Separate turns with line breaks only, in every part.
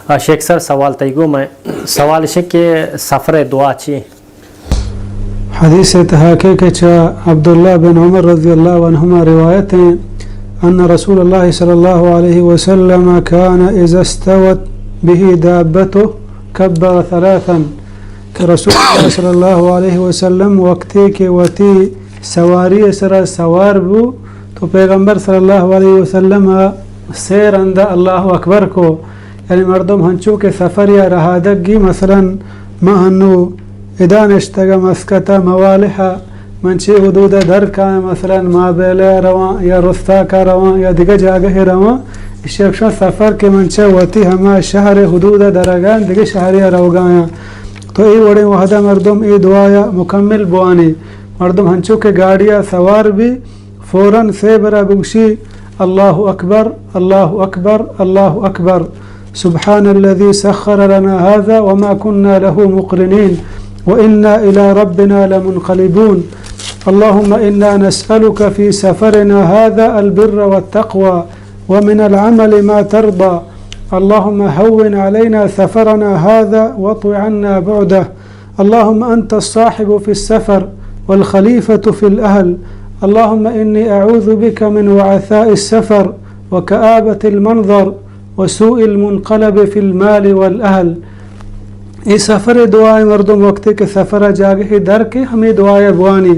Sheikh sir सवाल तयगो मैं सवाल शे के सफ़र दुआ ची
हदीस तहाके के चा अब्दुल्लाह बिन उमर रज़ियल्लाहु अन्हुमा रिवायत हैं अन्न रसूलुल्लाह सल्लल्लाहु अलैहि वसल्लम कान इज़ा इस्तवत बिही दाब्बतुहु कब्बरा थलाथन कि रसूलुल्लाह सल्लल्लाहु अलैहि वसल्लम वक्ती के वती सवारी सरा सवार बु तो पैगंबर सल्लल्लाहु अलैहि वसल्लम सैर अंदा अल्लाह अकबर को यानी मर्दम हंचू के सफ़र या रहादगी मसलन महनु इदा नश्तगा मस्कता मवालिहा मंची हदूद दर का मसलन माबेले रवा या रुस्ता का रवा या दिगे जगह रवा इशक्शा सफ़र के मंचा वती हमा शहर हदूद दरगान दिगे शहरिया रवगाया तो ये वड़े वहदा मर्दम ये दुआया मुकम्मिल बुआनी मर्दम हंचू के गाड़िया सवार भी फ़ौरन से बरा बुगशी अल्लाहु अकबर अल्लाहु अकबर अल्लाहु अकबर सुब्हानल्लज़ी सख्खर लना हाज़ा वमा कुन्ना लहु मुक़रिनीन वइन्ना इला रब्बिना लमुनक़लिबून अल्लाहुम्मा इन्ना नस्अलुका फ़ी सफ़रिना हाज़ा अल-बिर्र वत-तक़वा वमिन अल-अमली मा तर्दा अल्लाहुम्मा हव्विन अलैना सफ़रना हाज़ा वत्वि अन्ना बु'दह अल्लाहुम्मा अंता अस्साहिबु फ़ी अस्सफ़र वल-ख़लीफ़तु फ़िल अहल अल्लाहुम्मा इन्नी अऊज़ु बिका मिन वअसाइ अस्सफ़र वकआबति अल-मंज़र वसूइ अल-मुनक़लब फ़िल माल वल-अहल। ये सफ़र दुआए मर्दम वक्ती के सफ़र जागे दर के हमें दुआए बुआनी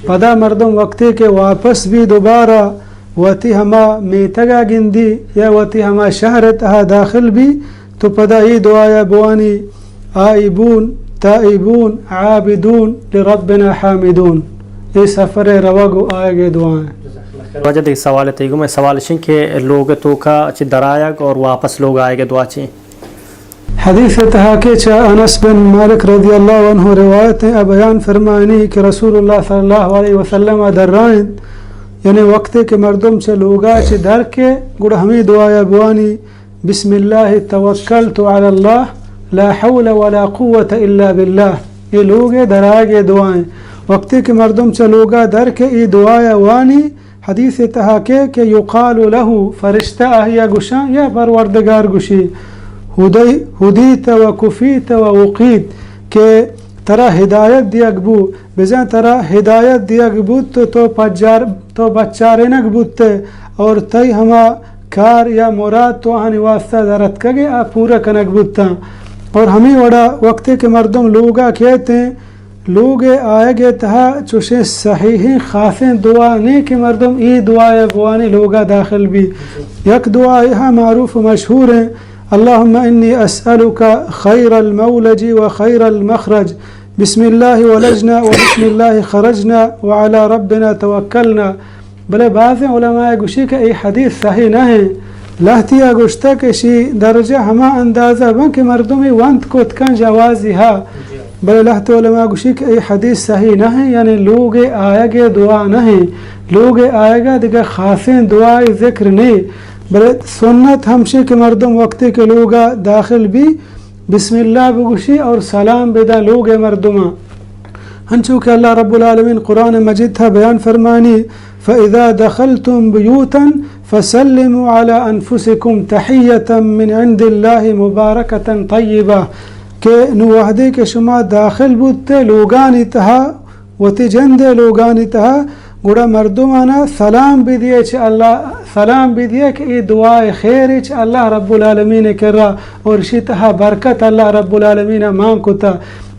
पदा मर्दम वक्ती के वापस भी दोबारा वती हमा मेतगा गिंदी या वती हमा शहर तहा दाखिल भी तो पदा ही दुआए बुआनी आइबून ताइबून आबिदून लिरब्बिना हामिदून। ये सफ़र रवागो आएगे दुआएं
वजह देख सवाल तयगो मैं सवाल शे के लोग तो का ची दरायक और वापस लोग आएगे दुआ ची
हदीस तहाके चा अनस बिन मालिक रज़ियल्लाहु अन्हु रिवायत है बयान फरमानी कि रसूलुल्लाह सल्लल्लाहु अलैहि वसल्लम दर्राइन यानी वक्ते के मर्दम से लोगा चे दर के गुड़ हमें दुआया बुआनी बिस्मिल्लाह तवक्कलतु अलल्लाह ला हौल वला कुव्वत इल्ला बिल्लाह। ये लोग दरागे दुआएं वक्ते के मर्दम से लोगा दर के ये दुआया वानी हदीस तहाके के युकालु लहू फरिश्ता या गुशा या परवरदिगार गुशी हुदीत व कुफीत व वक़ीत के तरा हिदायत दिया गबू बेजा तरा हिदायत दिया गबूत तो बच्चारे न गबूते और तई हमा कार या मुराद तो आने वास्ता दरत कगे आ पूरा कनक बुत्ता और हमें वड़ा वक्ते के मर्दम लोगा कहते हैं लोग आएगे तहा चुशे सही खासे दुआ ने के मर्दम ये दुआ बुआने लोगा दाखिल भी यक दुआ यहाँ मारूफ मशहूर है अल्लाहुम्मा इन्नी अस्अलुका खैरल मौलजी व खैरल मखरज बिस्मिल्लाहि वलजना व बिस्मिल्लाहि खरजना व अला रब्बिना तवक्कलना। भले बाज़ उलमा गुशी का ये हदीस सही न है लहतिया गुश्ता के शी दर्जा हमा अंदाज़ा बन के मर्दमी वंत को तकन जवाज़ी हा भले लहते उलमा गुशी का ये हदीस सही न है यानी लोग आएगे दुआ न है लोग आएगा दिगा खासे दुआ ज़िक्र नहीं बले सुन्नत हमशे के मर्दम वक्ती के लोगा दाखिल भी बिस्मिल्लाह बगुशी और सलाम बेदा लोग मर्दमा हंचू के अल्लाह रब्बुल आलमीन कुरान मजीद था बयान फरमानी फ़इज़ा दखलतुम बुयूतन फ़सल्लिमू अला अनफुसिकुम तहियतम मिन इंदिल्लाहि मुबारकतन तय्यबा के नुवाहदे के शुमा दाखिल बुते लोगानी तहा वती जंदे लोगानी तहा गुड़ा मर्दुमाना सलाम भी दिए अल्लाह सलाम भी दिए कि ये दुआ खैर अल्लाह रब्बुल आलमीन कर रहा और शितहा बरकत अल्लाह रब्बुल आलमीन मांग कुता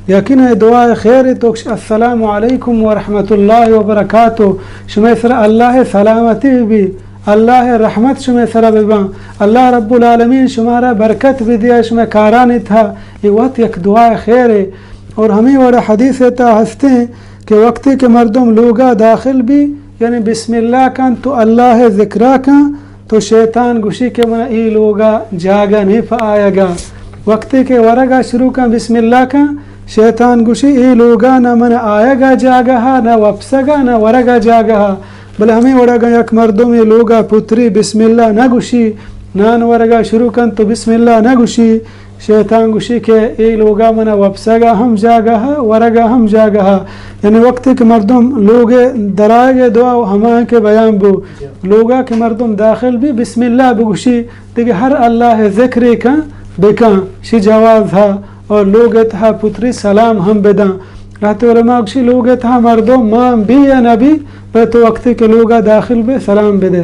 यकीन दुआ खैर तो अस्सलामु अलैकुम व रहमतुल्लाहि व बरकातुहू शुमे सर अल्लाह सलामती भी अल्लाह रहमत शुमे सर बिबा अल्लाह रब्बुल आलमीन शुमारा बरकत भी दिया शुमे कारानी था ये वक्त एक दुआ खैर है। और हमें बड़ा हदीस था हंसते हैं कि वक्ती के मर्दम लोगा दाखिल भी यानी बिस्मिल्लाह कान तो अल्लाह ज़िक्रा का तो शैतान गुशी के मना ई लोगा जागा नहीं पाएगा वक्ती के वरगा शुरू का बिस्मिल्लाह का शैतान गुशी ई लोगा न मन आएगा जागा न वपसगा न वरगा जागा भले हमें वरगा यक मर्दम ये लोगा पुत्री बिस्मिल्लाह न गुशी नान वरगा शुरू कन तो बिस्मिल्लाह न गुशी शैतान गुशी के ये लोगा मना वपसगा हम जागा वरगा हम जागा यानी वक्त के मर्दम लोग दरागे दुआ हमा के बयान बो लोगा के मर्दम दाखिल भी बिस्मिल्लाह बगुशी देखिए हर अल्लाह ज़िक्र का बेका शी जवाब था और लोग था पुत्री सलाम हम बेदा रहते उलमा शी लोग था मर्दों मां भी या नबी पे तो वक्त के लोग दाखिल बे सलाम बेदे